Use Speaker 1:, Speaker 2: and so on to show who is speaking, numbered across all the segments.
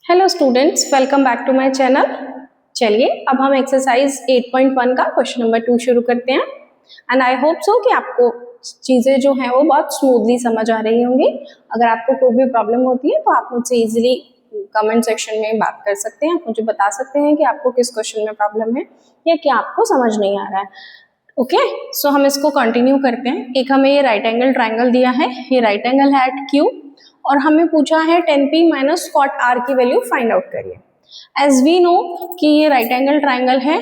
Speaker 1: Hello students, welcome back to my channel. चलिए अब हम एक्सरसाइज 8.1 का क्वेश्चन नंबर 2 शुरू करते हैं एंड आई होप सो कि आपको चीज़ें जो हैं वो बहुत स्मूथली समझ आ रही होंगी। अगर आपको कोई भी प्रॉब्लम होती है तो आप मुझसे इजीली कमेंट सेक्शन में बात कर सकते हैं। आप मुझे बता सकते हैं कि आपको किस क्वेश्चन में प्रॉब्लम है या क्या आपको समझ नहीं आ रहा है। ओके, सो हम इसको कंटिन्यू करते हैं। एक हमें ये राइट एंगल ट्राइंगल दिया है, ये राइट एंगल है एट क्यू और हमें पूछा है 10p माइनस कॉट आर की वैल्यू फाइंड आउट करिए। एज वी नो कि ये राइट एंगल ट्राइंगल है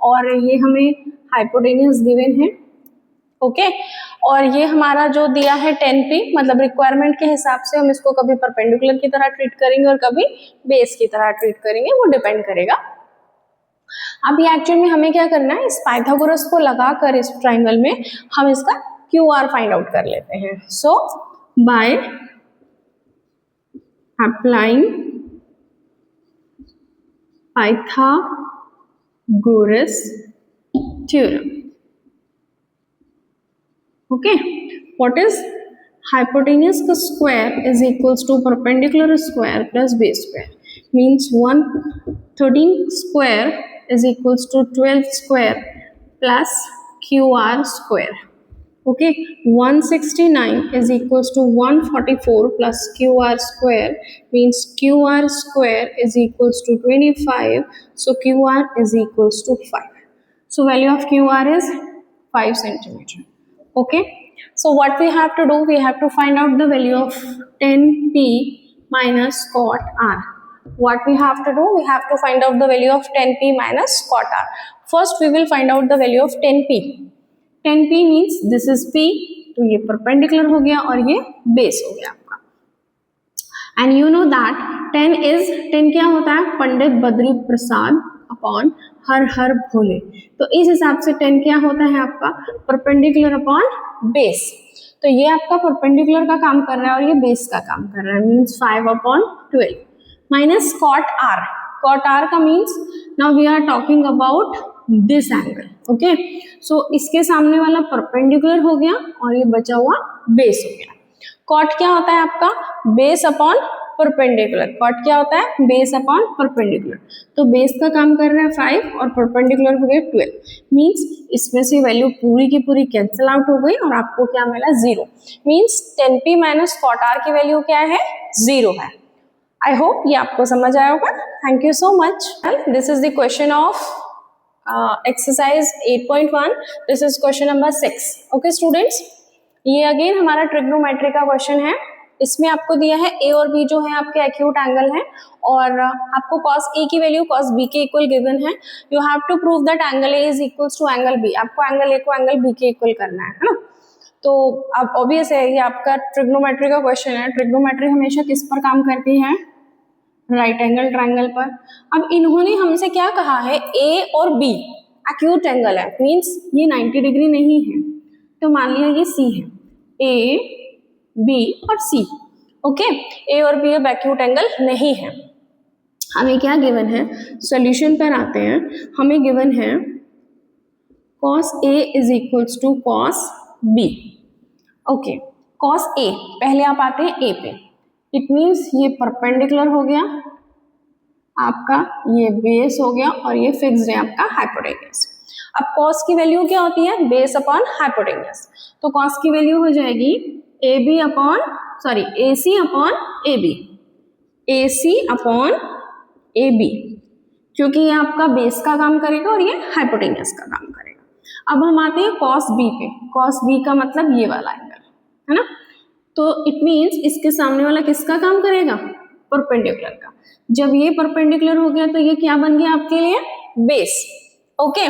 Speaker 1: और ये हमें हाइपोटेन्यूज गिवन है। ओके, और ये हमारा जो दिया है 10p, मतलब रिक्वायरमेंट के हिसाब से हम इसको कभी परपेंडिकुलर की तरह ट्रीट करेंगे और कभी बेस की तरह ट्रीट करेंगे, वो डिपेंड करेगा। अब ये एक्चुअल में हमें क्या करना है, इस पाइथागोरस को लगाकर इस ट्राइंगल में हम इसका क्यू आर फाइंड आउट कर लेते हैं। सो bye applying Pythagoras theorem. Okay, what is hypotenuse square is equals to perpendicular square plus base square, means 113 square is equals to 12 square plus QR square. Okay, 169 is equals to 144 plus QR square, means QR square is equals to 25. So QR is equals to 5. So value of QR is 5 centimeter. Okay, so what we have to do, we have to find out the value of 10p minus cot r. What we have to do, we have to find out the value of 10p minus cot r. First we will find out the value of 10p. 10p means this is p, तो ये perpendicular हो गया और ये base हो गया आपका। And you know that 10 क्या होता है, पंडित बद्री प्रसाद अपॉन हर हर भोले। तो इस हिसाब से 10 क्या होता है आपका, परपेंडिकुलर अपॉन बेस। तो ये आपका परपेंडिकुलर का काम कर रहा है और ये बेस का काम कर रहा है, means 5/12 minus cot R. Cot R का means now we are talking about this angle. Okay, so इसके सामने वाला परपेंडिकुलर हो गया और ये बचा हुआ बेस हो गया। कॉट क्या होता है आपका, बेस अपॉन परपेंडिकुलर। कॉट क्या होता है, बेस अपॉन परपेंडिकुलर। तो बेस का काम कर रहा है 5 और परपेंडिकुलर हो गया 12, मीन्स इसमें से वैल्यू पूरी की पूरी कैंसिल आउट हो गई और आपको क्या मिला, 0। Means 10p minus cot R की वैल्यू क्या है, 0 है। आई होप ये आपको समझ आया होगा। Thank you so much. This is the question of exercise 8.1. this is question number 6. okay students, ये अगेन हमारा ट्रिग्नोमेट्री का क्वेश्चन है। इसमें आपको दिया है a और b जो है आपके एक्यूट एंगल हैं और आपको cos a की वैल्यू cos b के इक्वल गिवन है। You have to prove that angle a is equals to angle b। आपको एंगल a को एंगल b के इक्वल करना है ना। तो अब ऑब्वियस है ये आपका ट्रिग्नोमेट्री का क्वेश्चन है। ट्रिग्नोमेट्री हमेशा किस पर काम करती है, राइट एंगल ट्राइंगल पर। अब इन्होंने हमसे क्या कहा है, ए और बी एक्यूट एंगल है, मींस ये 90 डिग्री नहीं है, तो मान लिया ये सी है, ए बी और सी। ओके, ए और बी अब एक्यूट एंगल नहीं है। हमें क्या गिवन है, सॉल्यूशन पर आते हैं। हमें गिवन है cos a is equals to cos b। Okay, cos a, पहले आप आते हैं a पे, इट मीन्स ये परपेंडिकुलर हो गया आपका, ये बेस हो गया और ये फिक्स्ड है आपका हाइपोटेन्यूज। अब cos की वैल्यू क्या होती है, बेस अपॉन हाइपोटेन्यूज। तो cos की वैल्यू हो जाएगी ac अपॉन ab, क्योंकि ये आपका बेस का काम करेगा और ये हाइपोटेन्यूज का काम करेगा। अब हम आते हैं cos b पे। cos b का मतलब ये वाला एंगल है ना, तो इट मीन्स इसके सामने वाला किसका काम करेगा, परपेंडिकुलर का। जब ये परपेंडिकुलर हो गया तो ये क्या बन गया आपके लिए, बेस। ओके,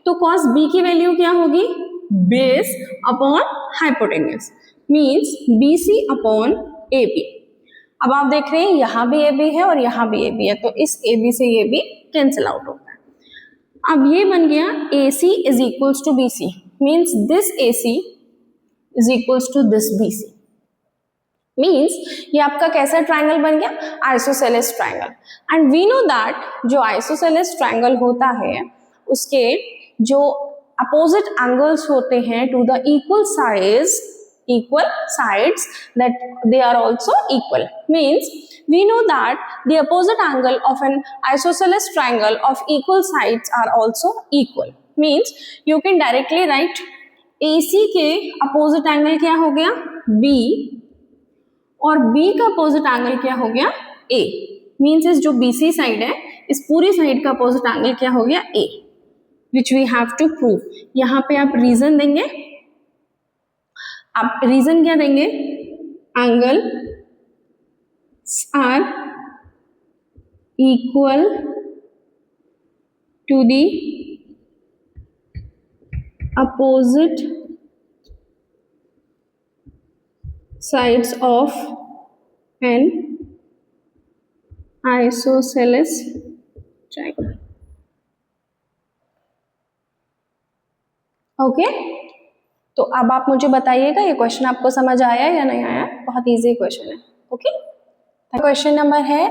Speaker 1: तो cos b की वैल्यू क्या होगी, base upon hypotenuse, means bc upon ab। अब आप देख रहे हैं यहाँ भी ab है और यहाँ भी ab है, तो इस ab से ये भी कैंसिल आउट होता है। अब ये बन गया ac is equals to bc, means this ac is equals to this bc। Means ये आपका कैसा ट्राइंगल बन गया, isosceles triangle. And we know that जो आइसोसेलेस ट्राइंगल होता है उसके जो अपोजिट एंगल्स होते हैं to the equal size equal sides, that they are also equal. Means we know that the opposite angle of an isosceles triangle of equal sides are also equal. Means you can directly write AC के opposite angle क्या हो गया B, और B का opposite angle क्या हो गया A. Means इस जो BC साइड है इस पूरी साइड का opposite angle क्या हो गया A, which we have to prove. यहाँ पे आप रीजन देंगे, आप रीजन क्या देंगे, angle are equal to the opposite sides of an isosceles triangle. Okay, तो अब आप मुझे बताइएगा ये क्वेश्चन आपको समझ आया या नहीं आया. बहुत इजी क्वेश्चन है. ओके, क्वेश्चन नंबर है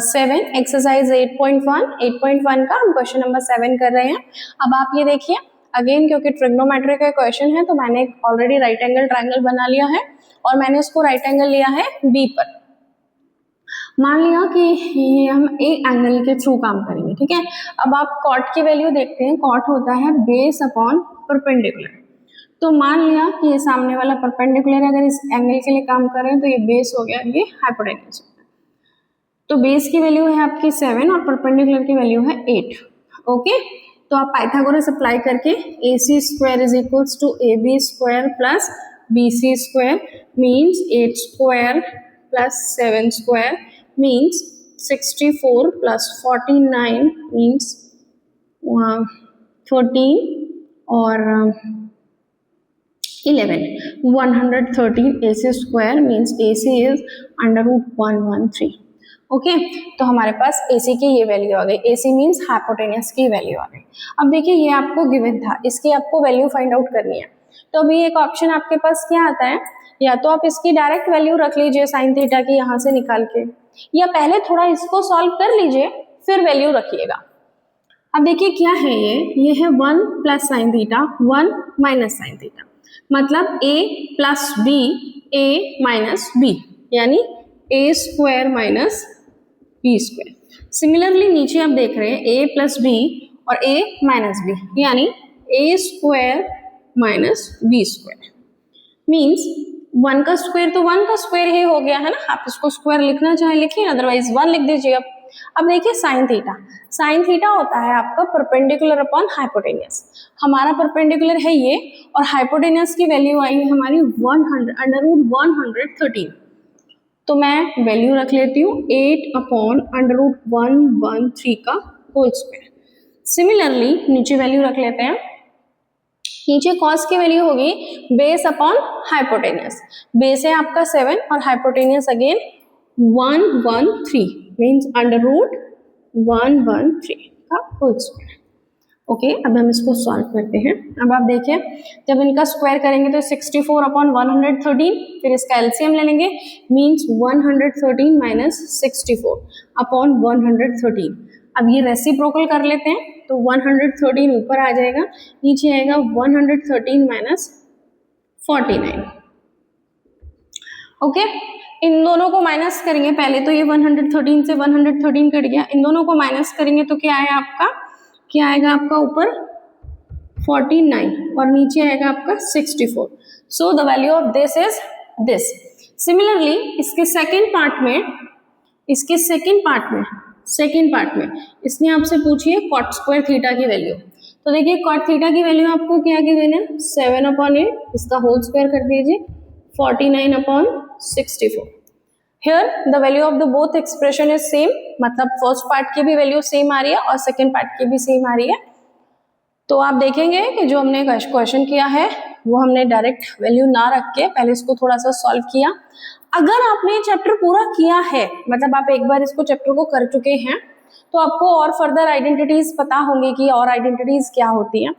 Speaker 1: 7, एक्सरसाइज 8.1 का हम क्वेश्चन नंबर 7 कर रहे हैं. अब आप ये देखिए अगेन, क्योंकि ट्रिग्नोमेट्री का क्वेश्चन है तो मैंने ऑलरेडी राइट एंगल ट्रायंगल बना लिया है और मैंने इसको राइट एंगल लिया है बी पर. मान लिया कि ये हम ए एंगल के थ्रू काम करेंगे. ठीक है, अब आप कॉट की वैल्यू देखते हैं. कॉट होता है बेस अपॉन परपेंडिकुलर. तो मान लिया कि ये सामने वाला परपेंडिकुलर है, अगर इस एंगल के लिए काम कर रहे हैं तो ये बेस हो गया, ये हाइपोटेन्यूज. तो बेस की वैल्यू है आपकी 7 और परपेंडिकुलर की वैल्यू है 8. ओके, तो आप पाइथागोरस अप्लाई करके AC square is equals to AB square plus BC square means 8 square plus 7 square means 64 plus 49 means 13 और 11. 113 AC square means AC is √113. Okay, तो हमारे पास AC की ये वैल्यू आ गई. AC मीन्स हाइपोटेन्यूज की वैल्यू आ गई. अब देखिए ये आपको गिवन था, इसकी आपको वैल्यू फाइंड आउट करनी है. तो अभी एक ऑप्शन आपके पास क्या आता है, या तो आप इसकी डायरेक्ट वैल्यू रख लीजिए साइन थीटा की यहाँ से निकाल के, या पहले थोड़ा इसको सॉल्व कर लीजिए फिर वैल्यू रखिएगा. अब देखिए क्या है ये है 1 plus sine theta 1 minus sine theta, मतलब a plus B a minus B, यानी a square minus B square. Similarly नीचे आप देख रहे हैं a प्लस बी और a माइनस बी, यानी a square minus B square. Means 1 का स्क्वायर तो 1 का स्क्वायर ही हो गया है ना. आप इसको स्क्वायर लिखना चाहे लिखिए, अदरवाइज 1 लिख दीजिए. अब देखिए साइन थीटा होता है आपका परपेंडिकुलर अपॉन हाइपोटेन्यूज. हमारा परपेंडिकुलर है ये और हाइपोटेन्यूज की वैल्यू आई है हमारी 100 √113. तो मैं वैल्यू रख लेती हूँ 8 अपॉन √113 का होल स्क्वायर. सिमिलरली नीचे वैल्यू रख लेते हैं. नीचे कॉस की वैल्यू होगी बेस अपॉन हाइपोटेन्यूज. बेस है आपका 7 और हाइपोटेन्यूज अगेन 113 मीन्स √113 का होल स्क्वायर. ओके, अब हम इसको सॉल्व करते हैं. अब आप देखिए जब इनका स्क्वायर करेंगे तो 64 अपॉन 113, फिर इसका एलसीएम ले लेंगे मीन्स 113 माइनस 64 अपॉन 113. अब ये रेसिप्रोकल कर लेते हैं तो 113 ऊपर आ जाएगा, नीचे आएगा 113 माइनस 49. ओके, इन दोनों को माइनस करेंगे. पहले तो ये 113 से 113 कट गया, इन दोनों को माइनस करेंगे तो क्या है आपका, क्या आएगा आपका ऊपर 49 और नीचे आएगा आपका 64. So the value of this is this. Similarly इसके सेकेंड पार्ट में इसने आपसे पूछी है कॉट स्क्वायर थीटा की वैल्यू. तो देखिए कॉट थीटा की वैल्यू आपको क्या गिवन है 7 अपॉन 8, इसका होल स्क्वायर कर दीजिए 49 upon 64. Here the value of the both expression is same, मतलब फर्स्ट पार्ट की भी वैल्यू सेम आ रही है और सेकेंड पार्ट की भी सेम आ रही है. तो आप देखेंगे कि जो हमने क्वेश्चन किया है वो हमने डायरेक्ट वैल्यू ना रख के पहले इसको थोड़ा सा सॉल्व किया. अगर आपने चैप्टर पूरा किया है, मतलब आप एक बार इसको चैप्टर को कर चुके हैं, तो आपको और फर्दर आइडेंटिटीज पता होंगी कि और आइडेंटिटीज क्या होती हैं.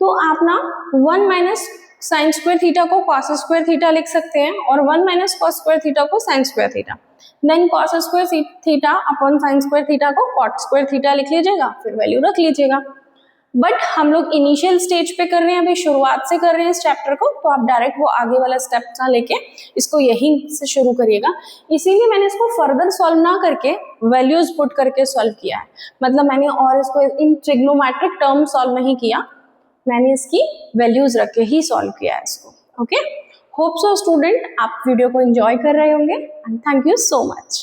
Speaker 1: तो आप ना 1 माइनस साइन स्क्वायर थीटा को कॉस स्क्वायर थीटा लिख सकते हैं और 1 माइनस कॉस स्क्वायर थीटा को sine square theta. Then cos square theta upon sine square theta को कॉट स्क्वायर थीटा लिख लीजिएगा, फिर वैल्यू रख लीजिएगा. बट हम लोग इनिशियल स्टेज पे कर रहे हैं, अभी शुरुआत से कर रहे हैं इस चैप्टर को, तो आप डायरेक्ट वो आगे वाला स्टेप ना लेके इसको यहीं से शुरू करिएगा। इसीलिए मैंने इसको फर्दर सॉल्व ना करके वैल्यूज पुट करके सॉल्व किया है, मतलब मैंने और इसको इन ट्रिग्नोमेट्रिक टर्म सॉल्व नहीं किया, मैंने इसकी वैल्यूज रख के ही सॉल्व किया है इसको। ओके, होप सो स्टूडेंट आप वीडियो को एंजॉय कर रहे होंगे and thank you so much.